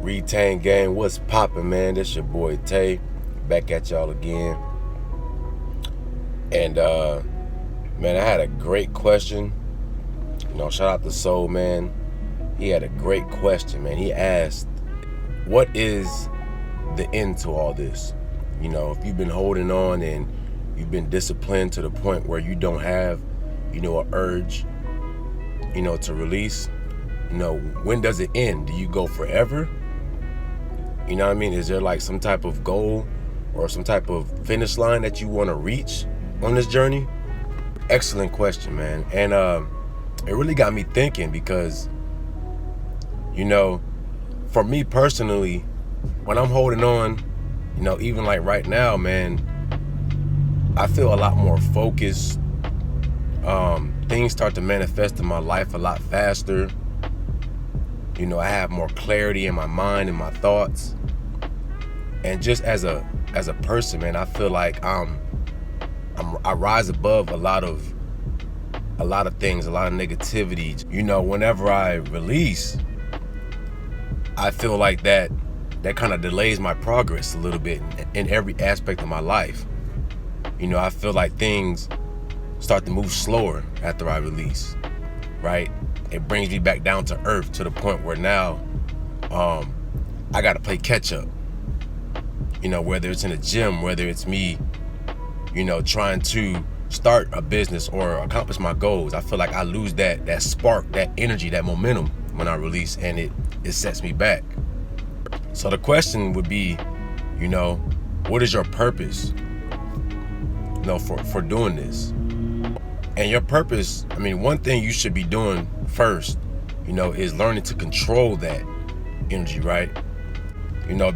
Retain Gang, what's poppin', man? This your boy Tay, back at y'all again. And man, I had a great question. Shout out to Soul, man. He had a great question, man. He asked, what is the end to all this? If you've been holding on and you've been disciplined to the point where you don't have, an urge, to release, when does it end? Do you go forever? You know what I mean? Is there like some type of goal or some type of finish line that you want to reach on this journey? Excellent question, man. And it really got me thinking because, for me personally, when I'm holding on, even like right now, man, I feel a lot more focused. Things start to manifest in my life a lot faster. I have more clarity in my mind and my thoughts. And just as a person, man, I feel like I rise above a lot of things, a lot of negativity. Whenever I release, I feel like that kind of delays my progress a little bit in every aspect of my life. I feel like things start to move slower after I release, right? It brings me back down to earth to the point where now I got to play catch up. Whether it's in a gym, whether it's me, trying to start a business or accomplish my goals. I feel like I lose that spark, that energy, that momentum when I release, and it sets me back. So the question would be, what is your purpose, for doing this? And your purpose, one thing you should be doing first, is learning to control that energy, right?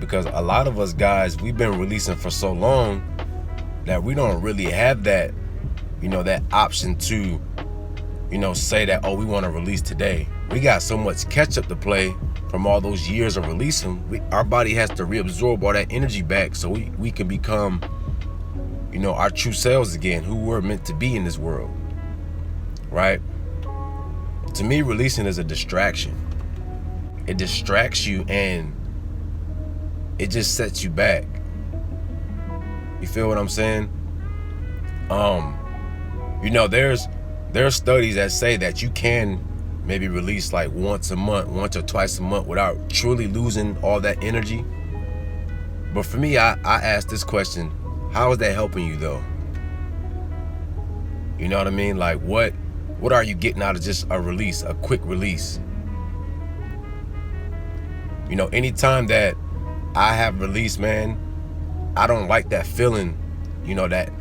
Because a lot of us guys, we've been releasing for so long that we don't really have that, that option to, say that, oh, we want to release today. We got so much catch up to play from all those years of releasing. Our body has to reabsorb all that energy back so we can become, our true selves again, who we're meant to be in this world, right? To me, releasing is a distraction. It distracts you and it just sets you back. You feel what I'm saying? There's studies that say that you can maybe release like once or twice a month without truly losing all that energy. But for me, I ask this question, how is that helping you though? You know what I mean? Like what are you getting out of just a release, a quick release? Anytime that I have released, man, I don't like that feeling, that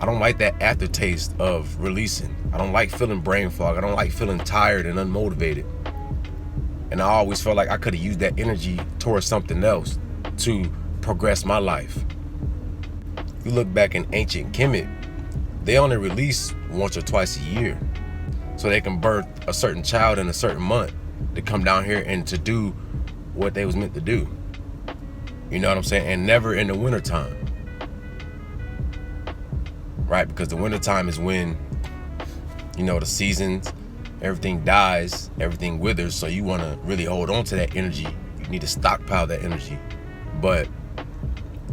I don't like that aftertaste of releasing. I don't like feeling brain fog. I don't like feeling tired and unmotivated. And I always felt like I could have used that energy towards something else to progress my life. If you look back in ancient Kemet, they only release once or twice a year. So they can birth a certain child in a certain month to come down here and to do what they was meant to do. You know what I'm saying? And never in the wintertime. Right? Because the wintertime is when, the seasons, everything dies, everything withers. So you want to really hold on to that energy. You need to stockpile that energy. But,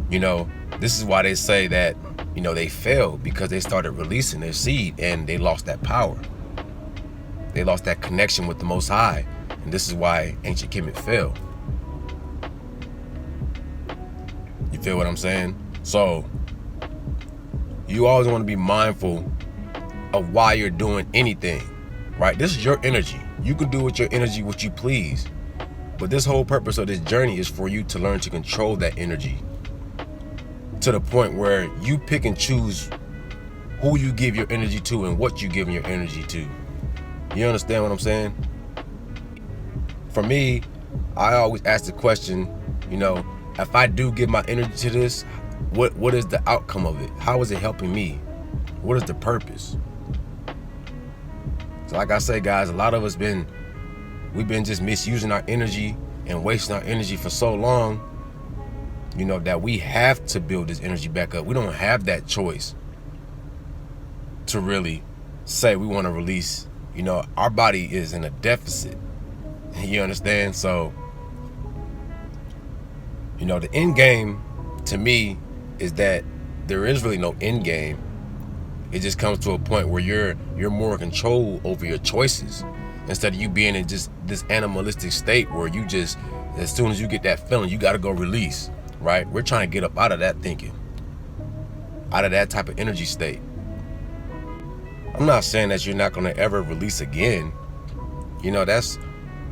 this is why they say that, they failed because they started releasing their seed and they lost that power. They lost that connection with the Most High. And this is why ancient Kemet fell. You feel what I'm saying? So you always want to be mindful of why you're doing anything, right? This is your energy. You can do with your energy what you please. But this whole purpose of this journey is for you to learn to control that energy to the point where you pick and choose who you give your energy to and what you give your energy to. You understand what I'm saying? For me, I always ask the question, if I do give my energy to this, what is the outcome of it? How is it helping me? What is the purpose? So like I say, guys, a lot of us we've been just misusing our energy and wasting our energy for so long, that we have to build this energy back up. We don't have that choice to really say we want to release. Our body is in a deficit. You understand? So You know, the end game to me is that there is really no end game. It just comes to a point where you're more in control over your choices, instead of you being in just this animalistic state where you just, as soon as you get that feeling, you got to go release, right? We're trying to get up out of that thinking, out of that type of energy state. I'm not saying that you're not going to ever release again. You know, that's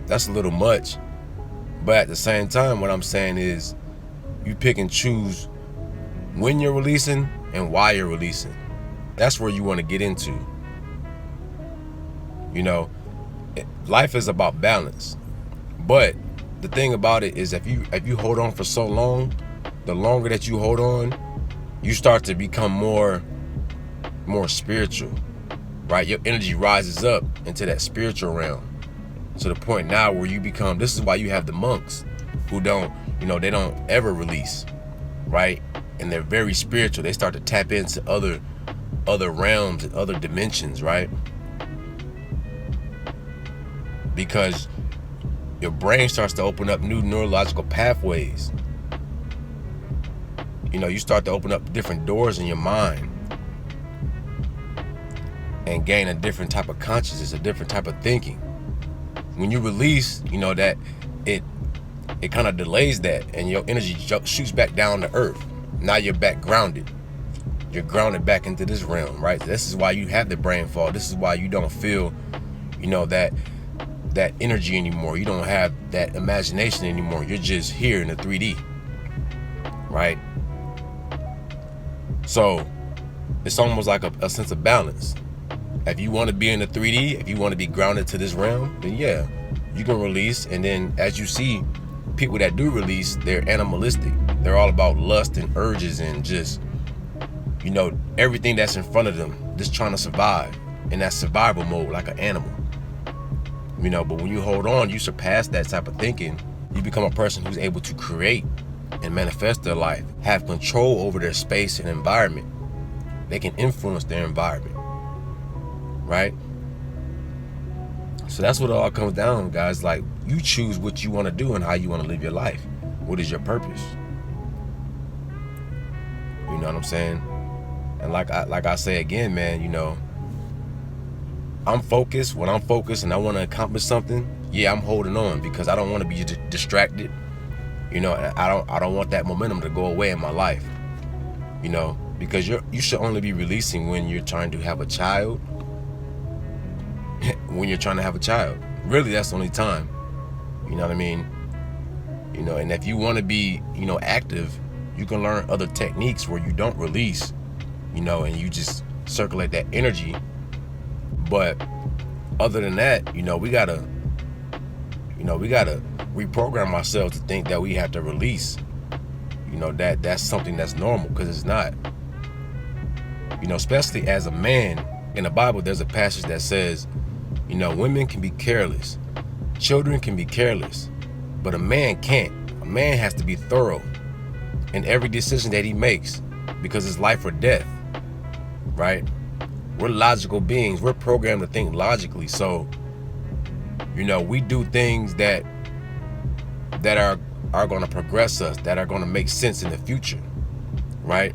a little much. But at the same time, what I'm saying is you pick and choose when you're releasing and why you're releasing. That's where you want to get into. You know, life is about balance. But the thing about it is, if you hold on for so long, the longer that you hold on, you start to become more spiritual, right? Your energy rises up into that spiritual realm, to the point now where you become, this is why you have the monks who don't, they don't ever release, right? And they're very spiritual. They start to tap into other realms and other dimensions, right? Because your brain starts to open up new neurological pathways. You start to open up different doors in your mind and gain a different type of consciousness, a different type of thinking. When you release, that it kind of delays that, and your energy shoots back down to earth. Now you're back grounded. You're grounded back into this realm, right? This is why you have the brain fog. This is why you don't feel, that energy anymore. You don't have that imagination anymore. You're just here in the 3D, right? So it's almost like a sense of balance. If you want to be in the 3D, if you want to be grounded to this realm, then yeah, you can release. And then as you see, people that do release, they're animalistic. They're all about lust and urges and just, everything that's in front of them, just trying to survive in that survival mode like an animal. But when you hold on, you surpass that type of thinking. You become a person who's able to create and manifest their life, have control over their space and environment. They can influence their environment, right? So that's what it all comes down, guys. Like, you choose what you want to do and how you want to live your life. What is your purpose? You know what I'm saying? And like I say again, man, I'm focused. When I'm focused and I want to accomplish something, yeah, I'm holding on because I don't want to be distracted. I don't want that momentum to go away in my life. Because you should only be releasing when you're trying to have a child. When you're trying to have a child, really, that's the only time. You know what I mean? And if you want to be, active, you can learn other techniques where you don't release, and you just circulate that energy. But other than that, we gotta reprogram ourselves to think that we have to release. That's something that's normal, because it's not. Especially as a man, in the Bible, there's a passage that says, women can be careless, children can be careless, but a man can't. A man has to be thorough in every decision that he makes, because it's life or death, right? We're logical beings. We're programmed to think logically. So, we do things that are going to progress us, that are going to make sense in the future, right?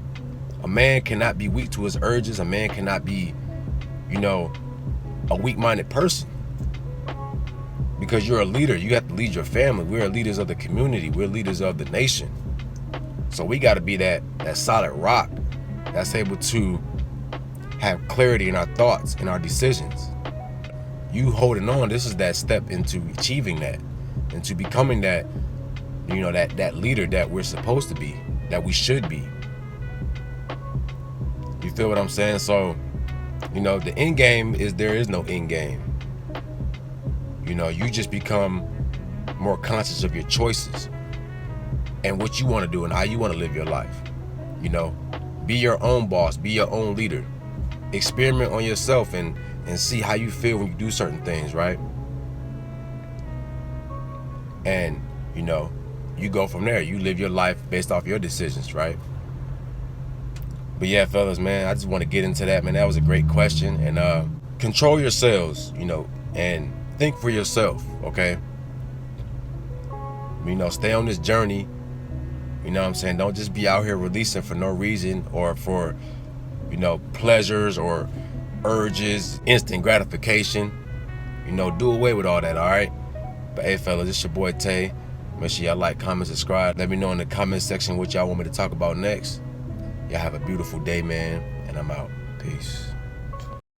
A man cannot be weak to his urges. A man cannot be, a weak-minded person, because you're a leader. You have to lead your family. We're leaders of the community. We're leaders of the nation. So we got to be that solid rock that's able to have clarity in our thoughts and our decisions. You holding on, this is that step into achieving that, into becoming that, that leader that we're supposed to be, that we should be. You feel what I'm saying? So, the end game is, there is no end game. You just become more conscious of your choices and what you want to do and how you want to live your life. Be your own boss, be your own leader. Experiment on yourself and see how you feel when you do certain things, right? And, you go from there. You live your life based off your decisions, right? But yeah, fellas, man, I just want to get into that, man. That was a great question. And control yourselves, and think for yourself, okay? Stay on this journey You know what I'm saying? Don't just be out here releasing for no reason or for, you know, pleasures or urges, instant gratification. You know, do away with all that, all right? But hey, fellas, it's your boy Tay. Make sure y'all like, comment, subscribe. Let me know in the comment section what y'all want me to talk about next. Y'all have a beautiful day, man, and I'm out. Peace.